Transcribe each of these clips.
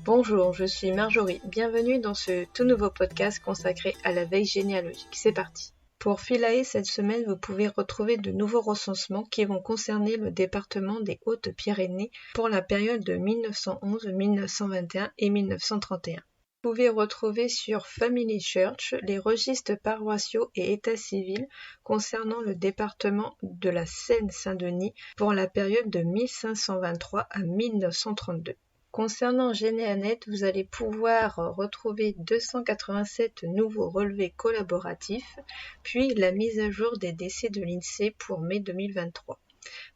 Bonjour, je suis Marjorie. Bienvenue dans ce tout nouveau podcast consacré à la veille généalogique. C'est parti. Pour Philae, cette semaine, vous pouvez retrouver de nouveaux recensements qui vont concerner le département des Hautes-Pyrénées pour la période de 1911, 1921 et 1931. Vous pouvez retrouver sur Family Church les registres paroissiaux et états civils concernant le département de la Seine-Saint-Denis pour la période de 1523 à 1932. Concernant Généanet, vous allez pouvoir retrouver 287 nouveaux relevés collaboratifs, puis la mise à jour des décès de l'INSEE pour mai 2023.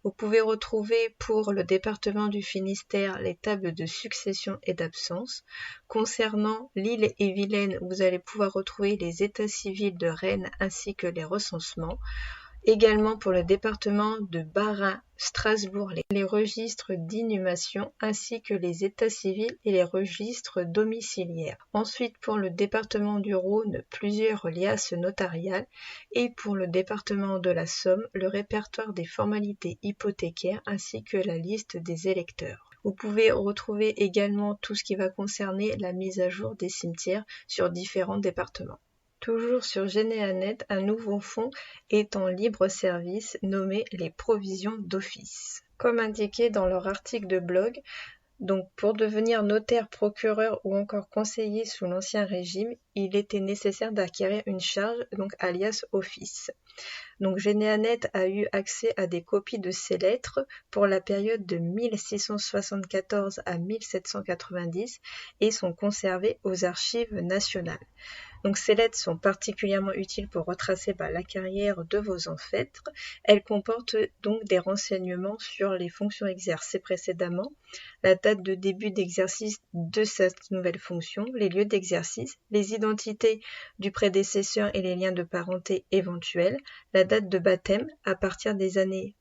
Vous pouvez retrouver pour le département du Finistère les tables de succession et d'absence. Concernant l'Ille-et-Vilaine, vous allez pouvoir retrouver les états civils de Rennes ainsi que les recensements. Également pour le département de Bas-Rhin, Strasbourg, les registres d'inhumation ainsi que les états civils et les registres domiciliaires. Ensuite pour le département du Rhône, plusieurs liasses notariales et pour le département de la Somme, le répertoire des formalités hypothécaires ainsi que la liste des électeurs. Vous pouvez retrouver également tout ce qui va concerner la mise à jour des cimetières sur différents départements. Toujours sur Généanet, un nouveau fonds est en libre service nommé les provisions d'office. Comme indiqué dans leur article de blog, donc pour devenir notaire, procureur ou encore conseiller sous l'Ancien Régime, il était nécessaire d'acquérir une charge, donc alias office. Donc Généanet a eu accès à des copies de ces lettres pour la période de 1674 à 1790 et sont conservées aux archives nationales. Donc ces lettres sont particulièrement utiles pour retracer la carrière de vos ancêtres. Elles comportent donc des renseignements sur les fonctions exercées précédemment, la date de début d'exercice de cette nouvelle fonction, les lieux d'exercice, les identités du prédécesseur et les liens de parenté éventuels, la date de baptême à partir des années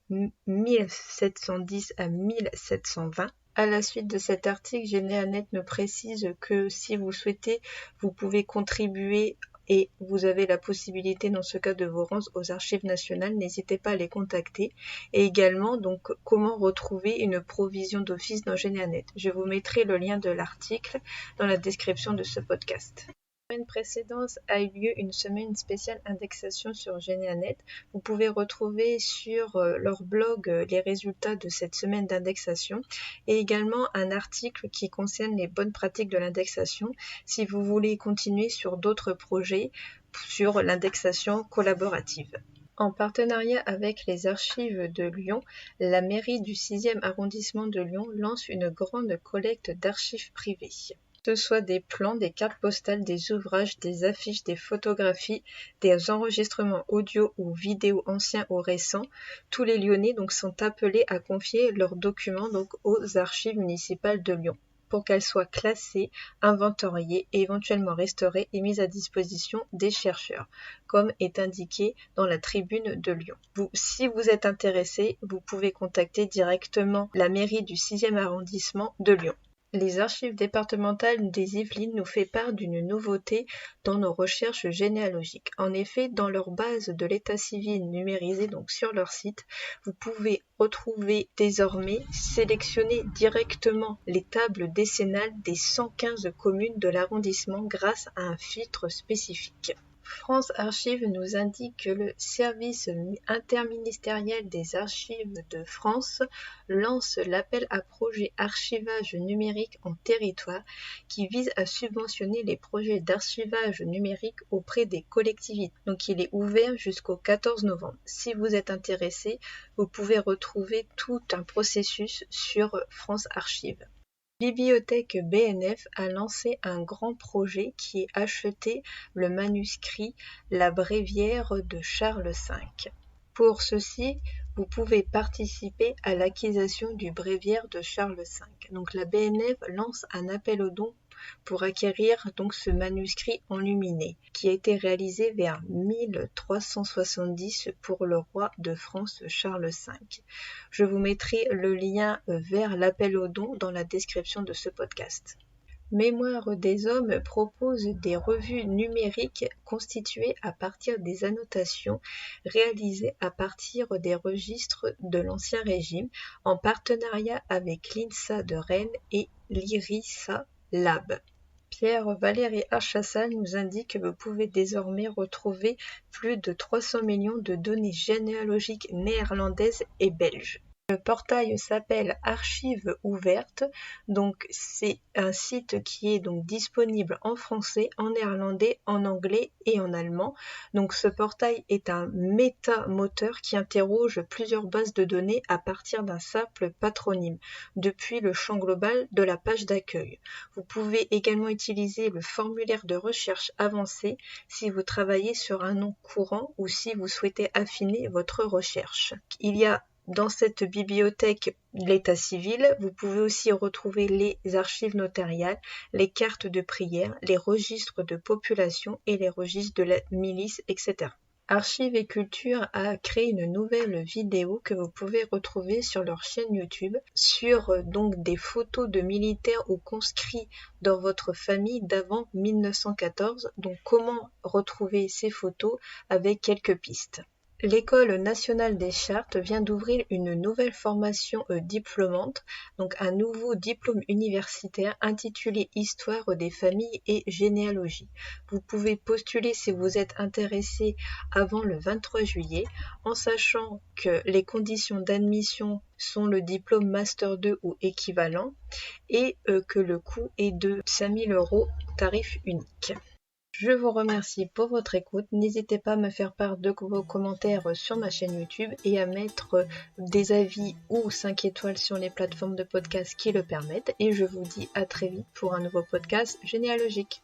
1710 à 1720. À la suite de cet article, Généanet nous précise que si vous souhaitez, vous pouvez contribuer et vous avez la possibilité dans ce cas de vous rendre aux archives nationales, n'hésitez pas à les contacter. Et également, donc, comment retrouver une provision d'office dans Généanet. Je vous mettrai le lien de l'article dans la description de ce podcast. La semaine précédente a eu lieu une semaine spéciale indexation sur Généanet. Vous pouvez retrouver sur leur blog les résultats de cette semaine d'indexation et également un article qui concerne les bonnes pratiques de l'indexation si vous voulez continuer sur d'autres projets sur l'indexation collaborative. En partenariat avec les archives de Lyon, la mairie du 6e arrondissement de Lyon lance une grande collecte d'archives privées. Que ce soit des plans, des cartes postales, des ouvrages, des affiches, des photographies, des enregistrements audio ou vidéo anciens ou récents, tous les Lyonnais sont appelés à confier leurs documents aux archives municipales de Lyon pour qu'elles soient classées, inventoriées et éventuellement restaurées et mises à disposition des chercheurs, comme est indiqué dans la tribune de Lyon. Si vous êtes intéressé, vous pouvez contacter directement la mairie du 6e arrondissement de Lyon. Les archives départementales des Yvelines nous fait part d'une nouveauté dans nos recherches généalogiques. En effet, dans leur base de l'état civil numérisée, donc sur leur site, vous pouvez retrouver désormais, sélectionner directement les tables décennales des 115 communes de l'arrondissement grâce à un filtre spécifique. France Archives nous indique que le service interministériel des archives de France lance l'appel à projet archivage numérique en territoire qui vise à subventionner les projets d'archivage numérique auprès des collectivités. Donc il est ouvert jusqu'au 14 novembre. Si vous êtes intéressé, vous pouvez retrouver tout un processus sur France Archives. Bibliothèque BNF a lancé un grand projet qui est acheter le manuscrit La Bréviaire de Charles V. Pour ceci, vous pouvez participer à l'acquisition du bréviaire de Charles V. Donc la BNF lance un appel aux dons pour acquérir ce manuscrit enluminé qui a été réalisé vers 1370 pour le roi de France Charles V. Je vous mettrai le lien vers l'appel aux dons dans la description de ce podcast. Mémoire des hommes propose des revues numériques constituées à partir des annotations réalisées à partir des registres de l'Ancien Régime en partenariat avec l'INSA de Rennes et l'IRISA Lab. Pierre-Valéry Archassal nous indique que vous pouvez désormais retrouver plus de 300 millions de données généalogiques néerlandaises et belges. Le portail s'appelle Archives ouvertes, donc c'est un site qui est donc disponible en français, en néerlandais, en anglais et en allemand. Donc ce portail est un métamoteur qui interroge plusieurs bases de données à partir d'un simple patronyme, depuis le champ global de la page d'accueil. Vous pouvez également utiliser le formulaire de recherche avancé si vous travaillez sur un nom courant ou si vous souhaitez affiner votre recherche. Il y a dans cette bibliothèque l'état civil, vous pouvez aussi retrouver les archives notariales, les cartes de prière, les registres de population et les registres de la milice, etc. Archives et Culture a créé une nouvelle vidéo que vous pouvez retrouver sur leur chaîne YouTube sur donc des photos de militaires ou conscrits dans votre famille d'avant 1914. Donc comment retrouver ces photos avec quelques pistes. L'École nationale des chartes vient d'ouvrir une nouvelle formation diplômante, donc un nouveau diplôme universitaire intitulé Histoire des familles et généalogie. Vous pouvez postuler si vous êtes intéressé avant le 23 juillet, en sachant que les conditions d'admission sont le diplôme Master 2 ou équivalent et que le coût est de 5 000 €, tarif unique. Je vous remercie pour votre écoute. N'hésitez pas à me faire part de vos commentaires sur ma chaîne YouTube et à mettre des avis ou 5 étoiles sur les plateformes de podcast qui le permettent. Et je vous dis à très vite pour un nouveau podcast généalogique.